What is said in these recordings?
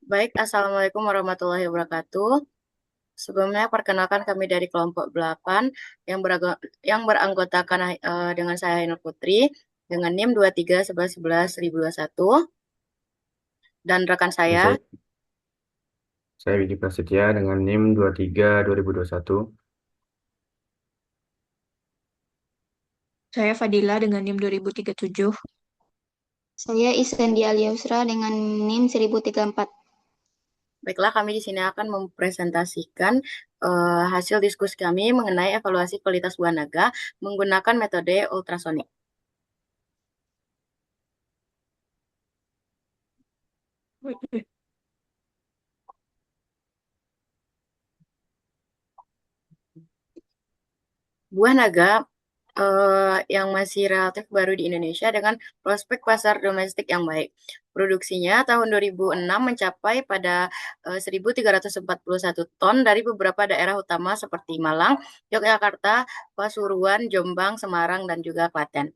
Baik, Assalamualaikum warahmatullahi wabarakatuh. Sebelumnya, perkenalkan kami dari kelompok 8 yang beranggotakan dengan saya Ainul Putri dengan NIM 2311111021 dan rekan Dan saya. saya Widi Prasetya dengan NIM 23 2021. Saya Fadila dengan NIM 2037. Saya Isendi Aliusra dengan NIM 1034. Baiklah, kami di sini akan mempresentasikan hasil diskusi kami mengenai evaluasi kualitas buah naga menggunakan metode ultrasonik. Buah naga yang masih relatif baru di Indonesia dengan prospek pasar domestik yang baik. Produksinya tahun 2006 mencapai pada 1.341 ton dari beberapa daerah utama seperti Malang, Yogyakarta, Pasuruan, Jombang, Semarang, dan juga Klaten.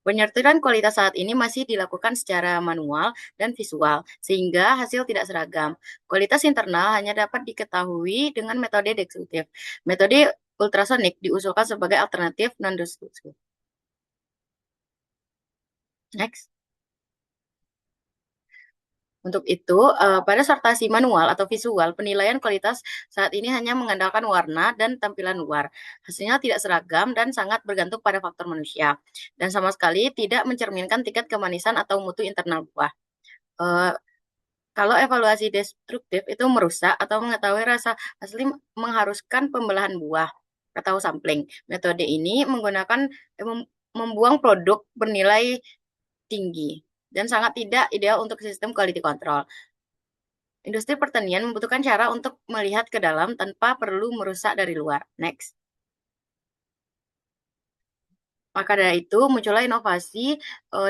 Penyertiran kualitas saat ini masih dilakukan secara manual dan visual, sehingga hasil tidak seragam. Kualitas internal hanya dapat diketahui dengan metode destruktif. Metode ultrasonik diusulkan sebagai alternatif non-destruktif. Next. Untuk itu, pada sortasi manual atau visual, penilaian kualitas saat ini hanya mengandalkan warna dan tampilan luar. Hasilnya tidak seragam dan sangat bergantung pada faktor manusia, dan sama sekali tidak mencerminkan tingkat kemanisan atau mutu internal buah. Eh, Kalau evaluasi destruktif itu merusak atau mengetahui rasa asli mengharuskan pembelahan buah atau sampling. Metode ini menggunakan membuang produk bernilai tinggi dan sangat tidak ideal untuk sistem quality control. Industri pertanian membutuhkan cara untuk melihat ke dalam tanpa perlu merusak dari luar. Next. Maka dari itu muncullah inovasi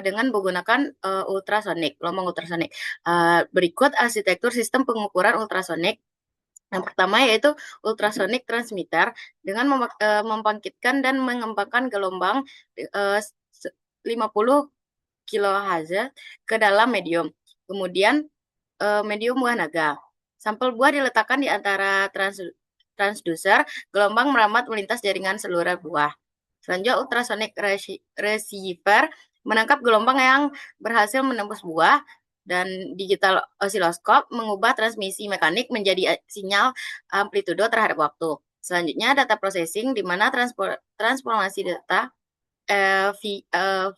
dengan menggunakan ultrasonik, gelombang ultrasonik. Berikut arsitektur sistem pengukuran ultrasonik. Yang pertama yaitu ultrasonic transmitter dengan membangkitkan dan mengembangkan gelombang 50 kHz ke dalam medium. Kemudian medium buah naga. Sampel buah diletakkan di antara transducer, gelombang merambat melintas jaringan seluruh buah. Selanjutnya ultrasonic receiver menangkap gelombang yang berhasil menembus buah, dan digital oscilloscope mengubah transmisi mekanik menjadi sinyal amplitudo terhadap waktu. Selanjutnya data processing di mana transformasi data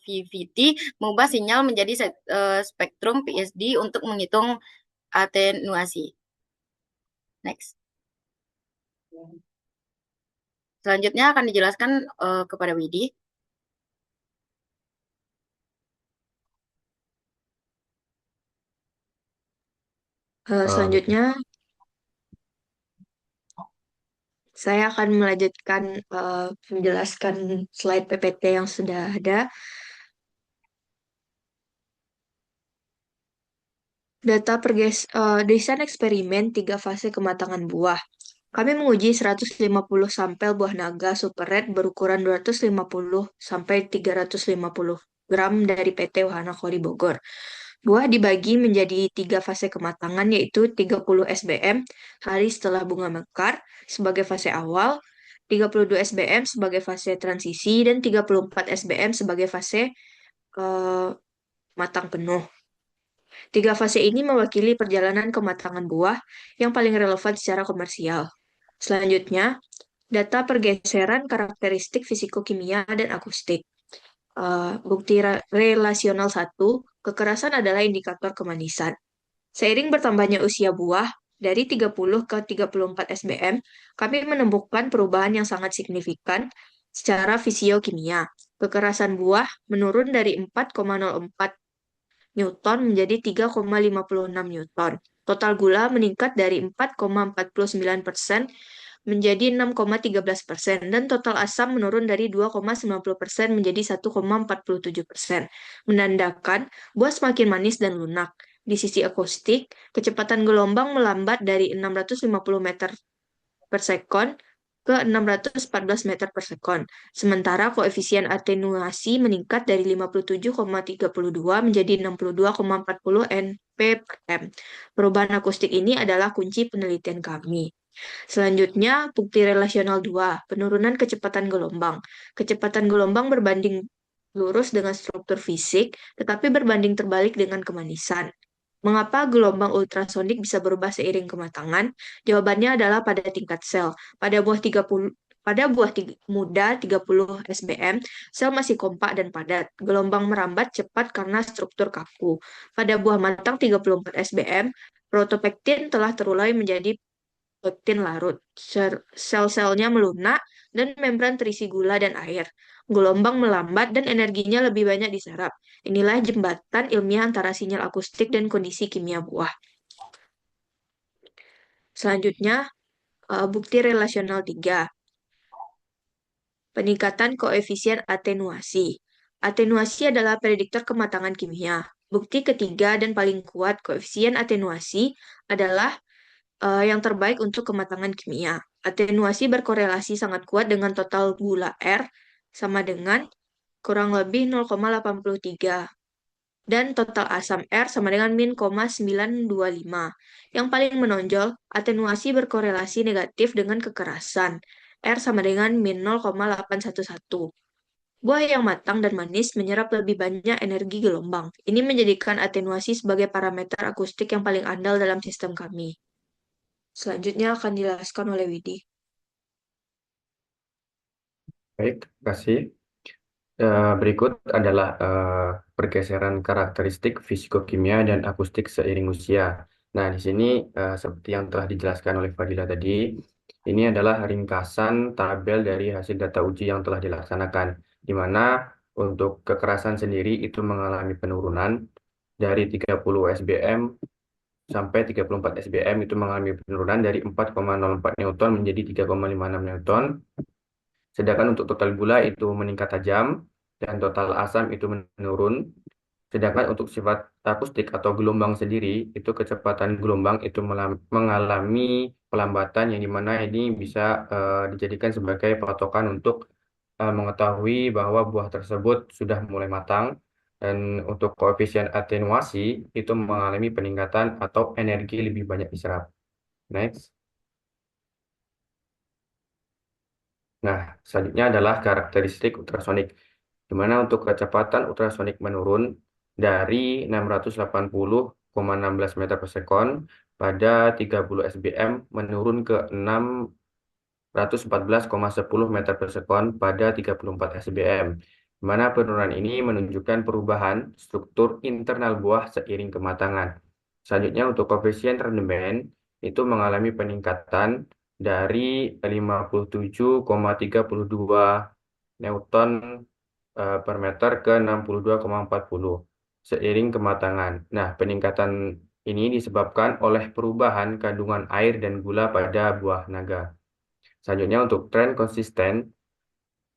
VVT mengubah sinyal menjadi spektrum PSD untuk menghitung atenuasi. Next. Selanjutnya akan dijelaskan kepada Widi. Selanjutnya, saya akan melanjutkan menjelaskan slide PPT yang sudah ada. Desain eksperimen 3 fase kematangan buah. Kami menguji 150 sampel buah naga super red berukuran 250 sampai 350 gram dari PT Wahana Kori Bogor. Buah dibagi menjadi 3 fase kematangan, yaitu 30 SBM hari setelah bunga mekar sebagai fase awal, 32 SBM sebagai fase transisi, dan 34 SBM sebagai fase eh, matang penuh. 3 fase ini mewakili perjalanan kematangan buah yang paling relevan secara komersial. Selanjutnya, data pergeseran karakteristik fisikokimia dan akustik. Bukti relasional 1, kekerasan adalah indikator kemanisan. Seiring bertambahnya usia buah, dari 30 ke 34 SBM, kami menemukan perubahan yang sangat signifikan secara fisiokimia. Kekerasan buah menurun dari 4,04 Newton menjadi 3,56 Newton. Total gula meningkat dari 4,49% menjadi 6,13%, dan total asam menurun dari 2,90% menjadi 1,47%, menandakan buah semakin manis dan lunak. Di sisi akustik, kecepatan gelombang melambat dari 650 meter per sekon ke 614 meter per sekon. Sementara koefisien atenuasi meningkat dari 57,32 menjadi 62,40 np per M. Perubahan akustik ini adalah kunci penelitian kami. Selanjutnya, bukti relasional 2, penurunan kecepatan gelombang. Kecepatan gelombang berbanding lurus dengan struktur fisik, tetapi berbanding terbalik dengan kemanisan. Mengapa gelombang ultrasonik bisa berubah seiring kematangan? Jawabannya adalah pada tingkat sel. Pada buah muda 30 SBM, sel masih kompak dan padat. Gelombang merambat cepat karena struktur kaku. Pada buah matang 34 SBM, protopektin telah terulai menjadi pektin larut. Sel-selnya melunak dan membran terisi gula dan air. Gelombang melambat dan energinya lebih banyak diserap. Inilah jembatan ilmiah antara sinyal akustik dan kondisi kimia buah. Selanjutnya, bukti relasional 3. Peningkatan koefisien atenuasi. Atenuasi adalah prediktor kematangan kimia. Bukti ketiga dan paling kuat koefisien atenuasi adalah yang terbaik untuk kematangan kimia. Atenuasi berkorelasi sangat kuat dengan total gula R sama dengan kurang lebih 0,83 dan total asam R sama dengan min 925. Yang paling menonjol, atenuasi berkorelasi negatif dengan kekerasan. R sama dengan min 0,811. Buah yang matang dan manis menyerap lebih banyak energi gelombang. Ini menjadikan atenuasi sebagai parameter akustik yang paling andal dalam sistem kami. Selanjutnya akan dijelaskan oleh Widi. Baik, terima kasih. Berikut adalah pergeseran karakteristik fisikokimia dan akustik seiring usia. Nah, di sini seperti yang telah dijelaskan oleh Fadila tadi, ini adalah ringkasan tabel dari hasil data uji yang telah dilaksanakan, di mana untuk kekerasan sendiri itu mengalami penurunan dari 30 SBM sampai 34 SBM itu mengalami penurunan dari 4,04 Newton menjadi 3,56 Newton. Sedangkan untuk total gula itu meningkat tajam dan total asam itu menurun. Sedangkan untuk sifat akustik atau gelombang sendiri, itu kecepatan gelombang itu mengalami pelambatan yang dimana ini bisa dijadikan sebagai patokan untuk mengetahui bahwa buah tersebut sudah mulai matang. Dan untuk koefisien atenuasi itu mengalami peningkatan atau energi lebih banyak diserap. Next. Nah, selanjutnya adalah karakteristik ultrasonik, di mana untuk kecepatan ultrasonik menurun dari 680,16 meter per sekon pada 30 SBM menurun ke 614,10 meter per sekon pada 34 SBM, di mana penurunan ini menunjukkan perubahan struktur internal buah seiring kematangan. Selanjutnya untuk koefisien rendemen itu mengalami peningkatan dari 57,32 Newton per meter ke 62,40 seiring kematangan. Nah, peningkatan ini disebabkan oleh perubahan kandungan air dan gula pada buah naga. Selanjutnya untuk tren konsisten,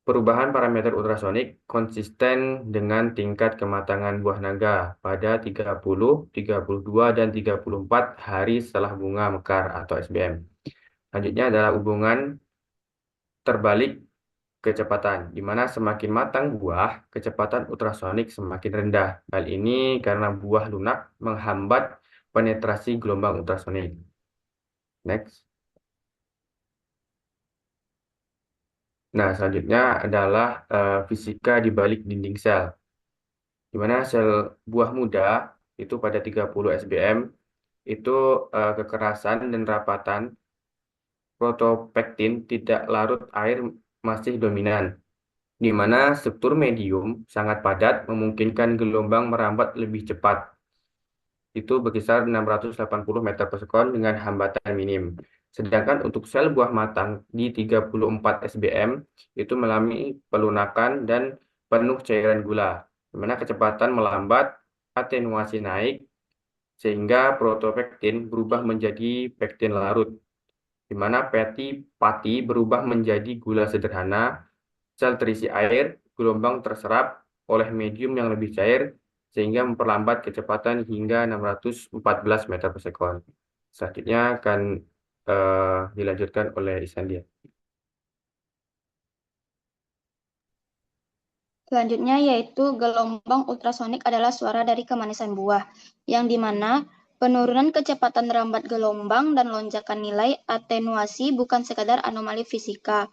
perubahan parameter ultrasonik konsisten dengan tingkat kematangan buah naga pada 30, 32, dan 34 hari setelah bunga mekar atau SBM. Selanjutnya adalah hubungan terbalik kecepatan, di mana semakin matang buah, kecepatan ultrasonik semakin rendah. Hal ini karena buah lunak menghambat penetrasi gelombang ultrasonik. Next. Nah, selanjutnya adalah fisika di balik dinding sel, di mana sel buah muda itu pada 30 SBM itu kekerasan dan rapatan protopektin tidak larut air masih dominan, di mana struktur medium sangat padat memungkinkan gelombang merambat lebih cepat. Itu berkisar 680 meter per sekon dengan hambatan minim. Sedangkan untuk sel buah matang di 34 SBM itu mengalami pelunakan dan penuh cairan gula, di mana kecepatan melambat, atenuasi naik, sehingga protopektin berubah menjadi pektin larut, di mana pati berubah menjadi gula sederhana, sel terisi air, gelombang terserap oleh medium yang lebih cair, sehingga memperlambat kecepatan hingga 614 meter per sekon. Selanjutnya akan dilanjutkan oleh Isandia. Selanjutnya yaitu gelombang ultrasonik adalah suara dari kemanisan buah, yang dimana Penurunan kecepatan rambat gelombang dan lonjakan nilai atenuasi bukan sekadar anomali fisika.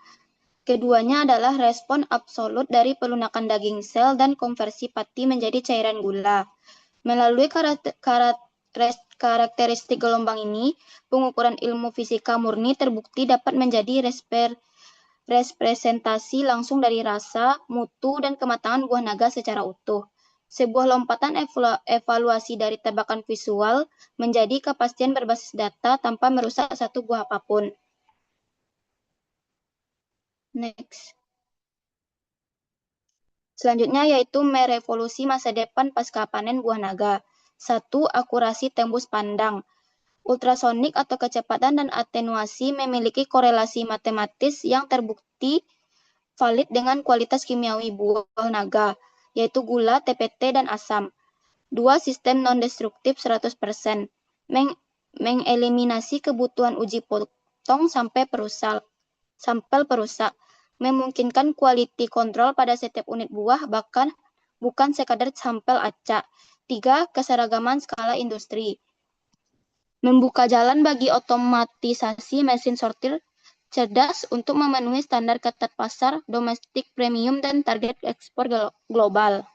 Keduanya adalah respon absolut dari pelunakan daging sel dan konversi pati menjadi cairan gula. Melalui karakteristik gelombang ini, pengukuran ilmu fisika murni terbukti dapat menjadi representasi langsung dari rasa, mutu, dan kematangan buah naga secara utuh. Sebuah lompatan evaluasi dari tebakan visual menjadi kepastian berbasis data tanpa merusak satu buah apapun. Next. Selanjutnya yaitu merevolusi masa depan pasca panen buah naga. 1. Akurasi tembus pandang. Ultrasonik atau kecepatan dan atenuasi memiliki korelasi matematis yang terbukti valid dengan kualitas kimiawi buah naga, yaitu gula, TPT, dan asam. 2. Sistem non-destruktif 100%. Mengeliminasi kebutuhan uji potong sampel perusak. Memungkinkan quality control pada setiap unit buah, bahkan bukan sekadar sampel acak. 3. Keseragaman skala industri. Membuka jalan bagi otomatisasi mesin sortir cerdas untuk memenuhi standar ketat pasar domestik premium dan target ekspor global.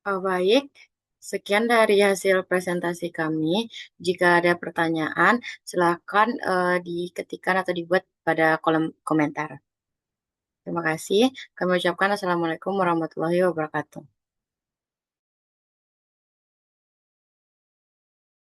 Baik, sekian dari hasil presentasi kami. Jika ada pertanyaan, silakan diketikkan atau dibuat pada kolom komentar. Terima kasih. Kami ucapkan Assalamualaikum warahmatullahi wabarakatuh.